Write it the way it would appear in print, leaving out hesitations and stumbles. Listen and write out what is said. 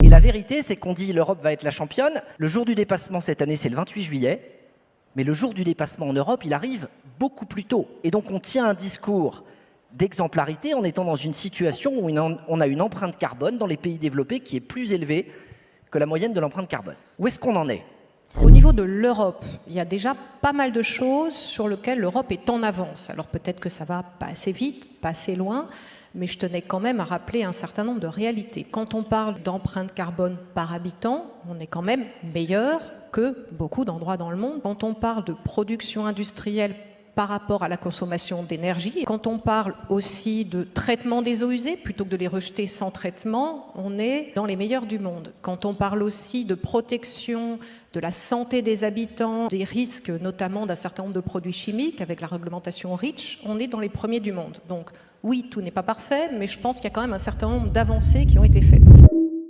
Et la vérité, c'est qu'on dit l'Europe va être la championne. Le jour du dépassement cette année, c'est le 28 juillet. Mais le jour du dépassement en Europe, il arrive beaucoup plus tôt. Et donc on tient un discours d'exemplarité en étant dans une situation où on a une empreinte carbone dans les pays développés qui est plus élevée que la moyenne de l'empreinte carbone. Où est-ce qu'on en est ? Au niveau de l'Europe, il y a déjà pas mal de choses sur lesquelles l'Europe est en avance. Alors peut-être que ça va pas assez vite, pas assez loin, mais je tenais quand même à rappeler un certain nombre de réalités. Quand on parle d'empreinte carbone par habitant, on est quand même meilleur que beaucoup d'endroits dans le monde. Quand on parle de production industrielle par rapport à la consommation d'énergie, quand on parle aussi de traitement des eaux usées, plutôt que de les rejeter sans traitement, on est dans les meilleurs du monde. Quand on parle aussi de protection de la santé des habitants, des risques notamment d'un certain nombre de produits chimiques, avec la réglementation REACH, on est dans les premiers du monde. Donc oui, tout n'est pas parfait, mais je pense qu'il y a quand même un certain nombre d'avancées qui ont été faites.